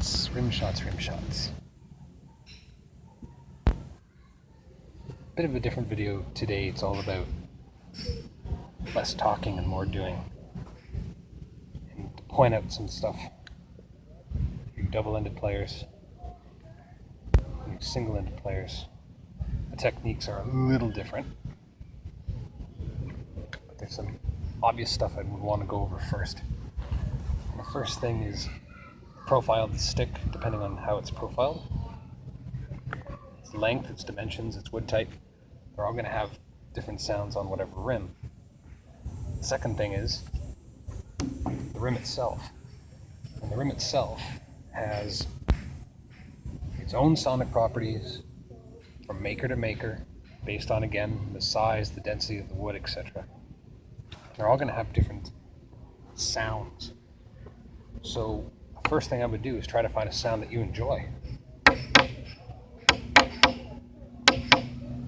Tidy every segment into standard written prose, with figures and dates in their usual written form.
Rimshots. Bit of a different video today. It's all about less talking and more doing. And to point out some stuff. You double-ended players, you single-ended players. The techniques are a little different. But there's some obvious stuff I would want to go over first. The first thing is profile the stick, depending on how it's profiled. Its length, its dimensions, its wood type, they're all going to have different sounds on whatever rim. The second thing is the rim itself. And the rim itself has its own sonic properties from maker to maker, based on, again, the size, the density of the wood, etc. They're all going to have different sounds. So the first thing I would do is try to find a sound that you enjoy.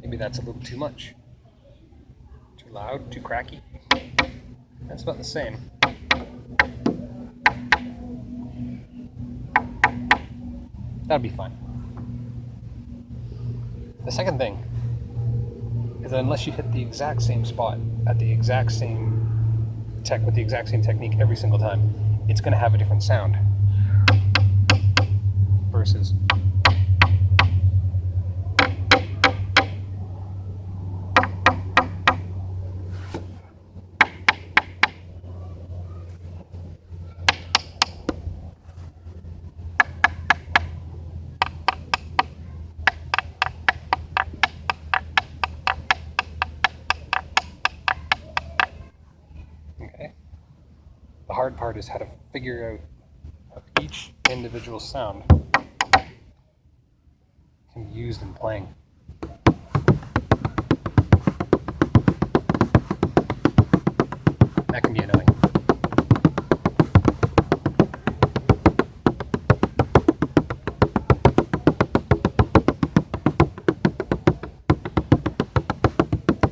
Maybe that's a little too much. Too loud, too cracky. That's about the same. That'd be fine. The second thing is that unless you hit the exact same spot at the exact same with the exact same technique every single time, it's going to have a different sound. Versus the hard part is how to figure out how each individual sound can be used in playing. That can be annoying.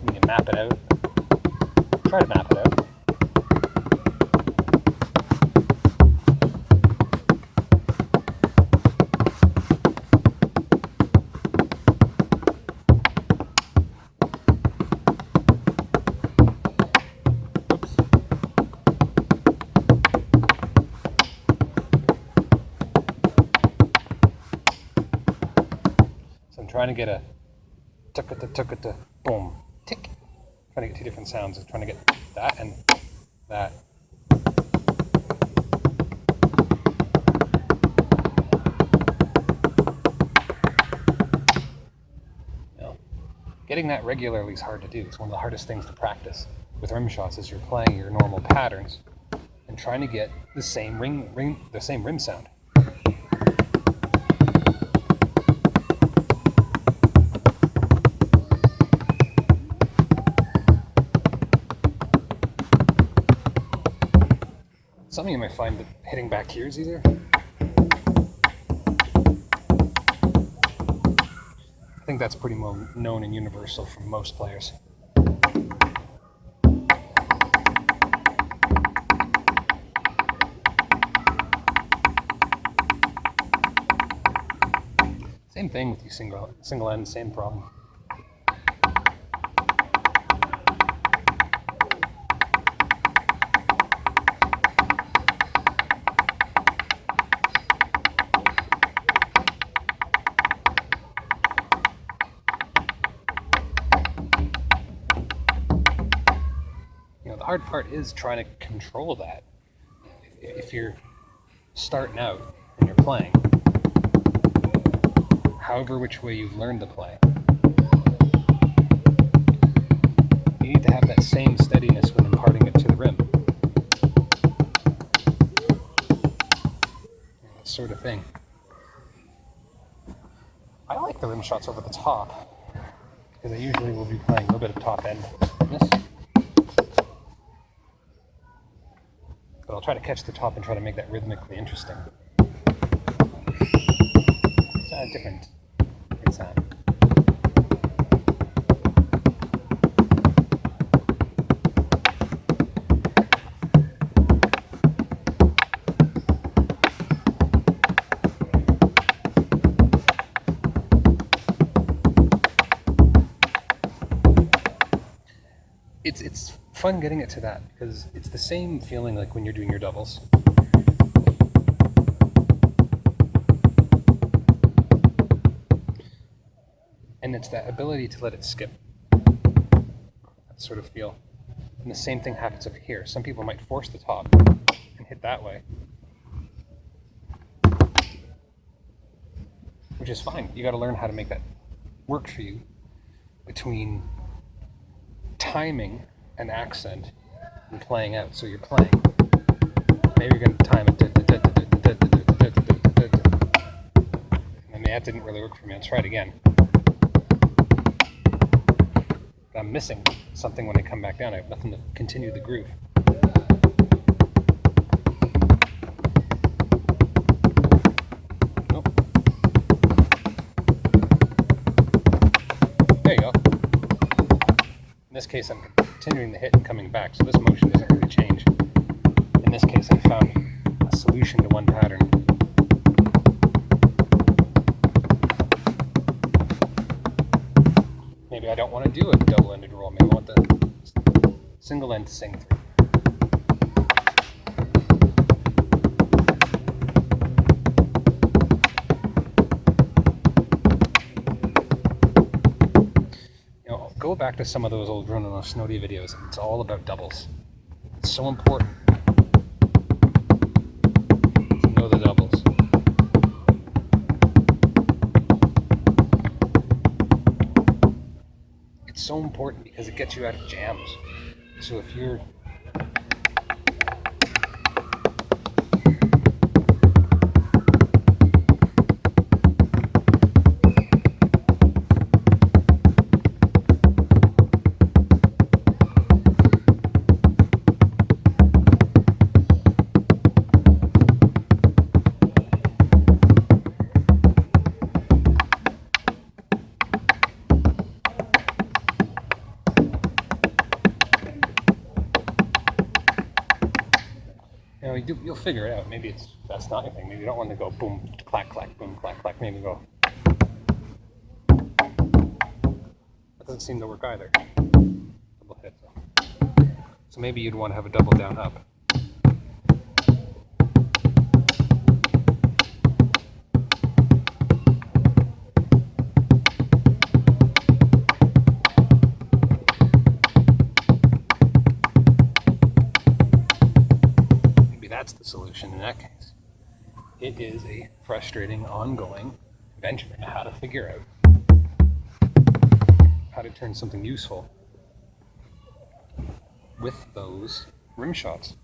When you map it out, try to map it out. Trying to get a tuckata boom tick. Trying to get two different sounds. I'm trying to get that and that. Now, getting that regularly is hard to do. It's one of the hardest things to practice with rim shots as you're playing your normal patterns and trying to get the same rim sound. Some of you might find that hitting back here is easier. I think that's pretty well known and universal for most players. Same thing with you single end, same problem. The hard part is trying to control that. If you're starting out and you're playing, however which way you've learned to play, you need to have that same steadiness when imparting it to the rim. That sort of thing. I like the rim shots over the top, because I usually will be playing a little bit of top end in this. But I'll try to catch the top and try to make that rhythmically interesting. It's different. It's it's fun getting it to that, because it's the same feeling like when you're doing your doubles. And it's that ability to let it skip, that sort of feel. And the same thing happens up here. Some people might force the top and hit that way, which is fine. You got to learn how to make that work for you between timing and accent and playing out. So you're playing. Maybe you're going to time it. And that didn't really work for me. Let's try it again. I'm missing something when I come back down. I have nothing to continue the groove. Nope. There you go. In this case, I'm continuing the hit and coming back, so this motion doesn't really change. In this case, I found a solution to one pattern. Maybe I don't want to do a double-ended roll. Maybe I want the single end to sing through. You know, go back to some of those old Run on a Snowdy videos. It's all about doubles. It's so important to know the doubles. So important because it gets you out of jams. So if you're you'll figure it out. Maybe that's not your thing. Maybe you don't want to go boom, clack, clack, boom, clack, clack. Maybe go. That doesn't seem to work either. Double hit. So maybe you'd want to have a double down up. That's the solution in that case. It is a frustrating, ongoing adventure in how to figure out how to turn something useful with those rim shots.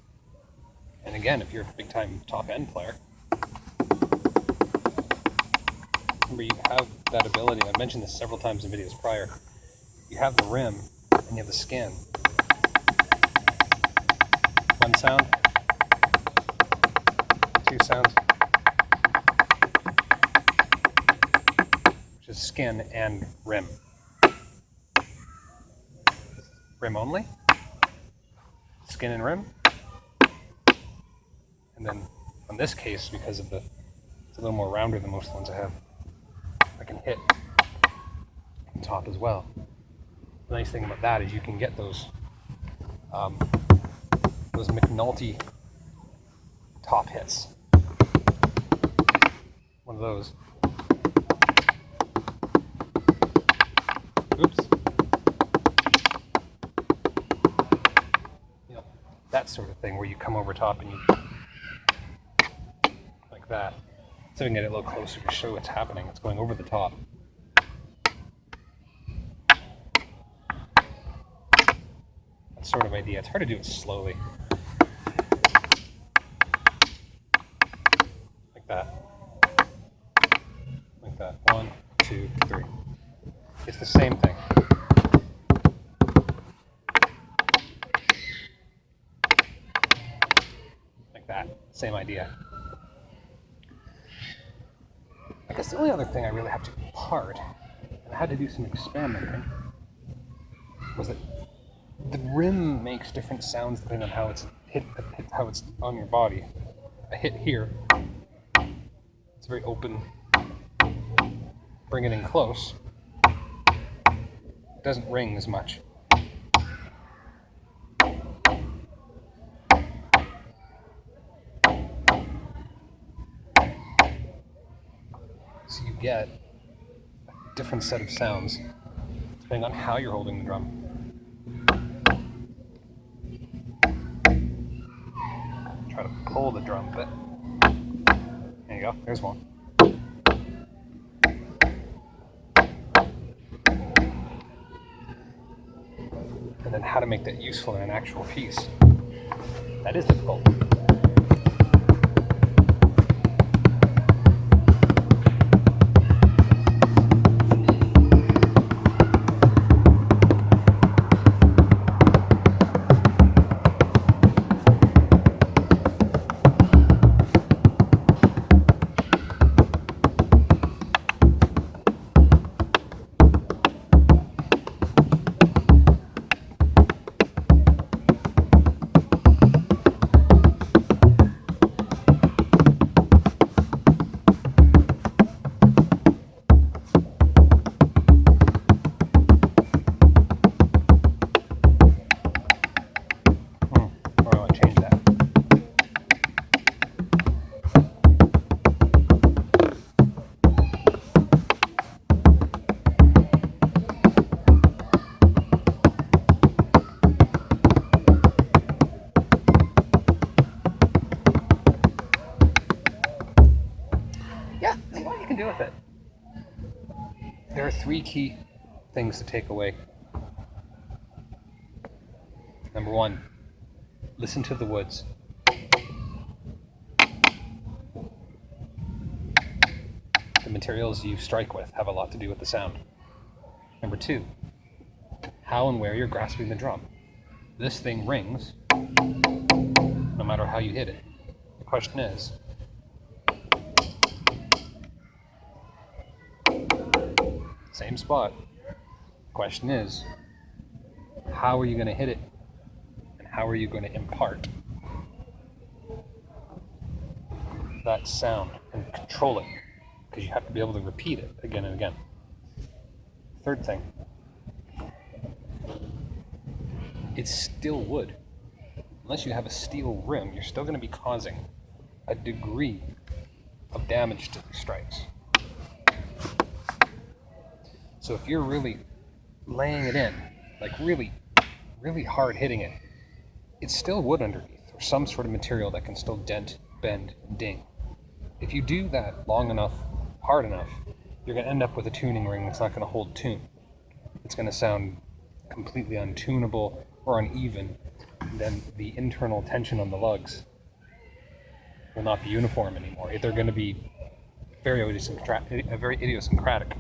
And again, if you're a big-time top-end player, remember you have that ability. I've mentioned this several times in videos prior. You have the rim and you have the skin. One sound. Two sounds, which is skin and rim. Rim only, skin and rim, and then in this case, because of it's a little more rounder than most ones I have, I can hit on top as well. The nice thing about that is you can get those McNulty top hits. One of those. Oops. You know, that sort of thing where you come over top and you like that. So we can get it a little closer to show what's happening. It's going over the top. That sort of idea. It's hard to do it slowly. Like that. Like that. 1, 2, 3. It's the same thing. Like that. Same idea. I guess the only other thing I really have to impart, and I had to do some experimenting, was that the rim makes different sounds depending on how it's hit how it's on your body. A hit here, it's very open. Bring it in close. It doesn't ring as much. get a different set of sounds depending on how you're holding the drum. Try to pull the drum a bit. There you go, there's one. And then how to make that useful in an actual piece. That is difficult. Do with it. There are 3 key things to take away. Number 1, listen to the woods. The materials you strike with have a lot to do with the sound. Number 2, how and where you're grasping the drum. This thing rings no matter how you hit it. The question is, same spot. Question is, how are you going to hit it? And how are you going to impart that sound and control it? Because you have to be able to repeat it again and again. Third thing, it's still wood. Unless you have a steel rim, you're still going to be causing a degree of damage to the strikes. So if you're really laying it in, like really, really hard hitting it, it's still wood underneath, or some sort of material that can still dent, bend, and ding. If you do that long enough, hard enough, you're going to end up with a tuning ring that's not going to hold tune. It's going to sound completely untunable or uneven, and then the internal tension on the lugs will not be uniform anymore. They're going to be very idiosyncratic.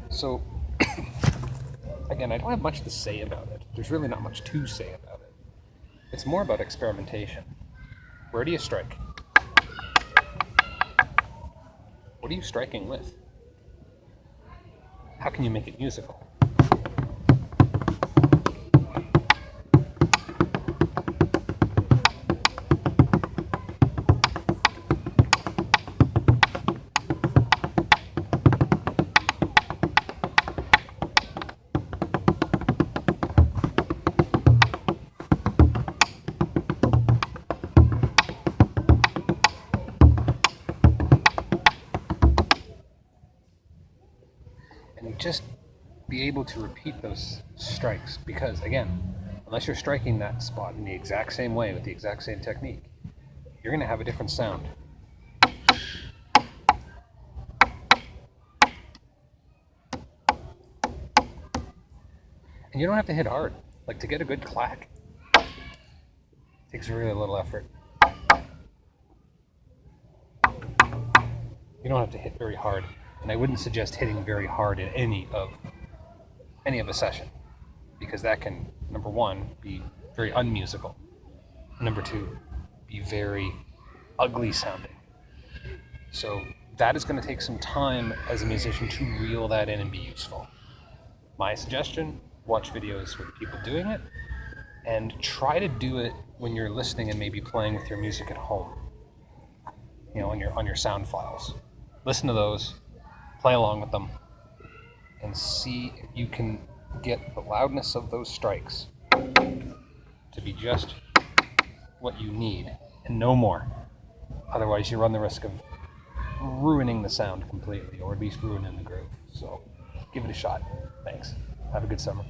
So, again, I don't have much to say about it. There's really not much to say about it. It's more about experimentation. Where do you strike? What are you striking with? How can you make it musical? Just be able to repeat those strikes, because again, unless you're striking that spot in the exact same way with the exact same technique, you're going to have a different sound. And you don't have to hit hard. Like, to get a good clack, it takes really little effort. You don't have to hit very hard. And I wouldn't suggest hitting very hard in any of a session, because that can, number 1, be very unmusical. Number 2, be very ugly sounding. So that is going to take some time as a musician to reel that in and be useful. My suggestion, watch videos with people doing it, and try to do it when you're listening and maybe playing with your music at home. You know, on your sound files. Listen to those. Play along with them and see if you can get the loudness of those strikes to be just what you need and no more. Otherwise, you run the risk of ruining the sound completely, or at least ruining the groove. So give it a shot. Thanks. Have a good summer.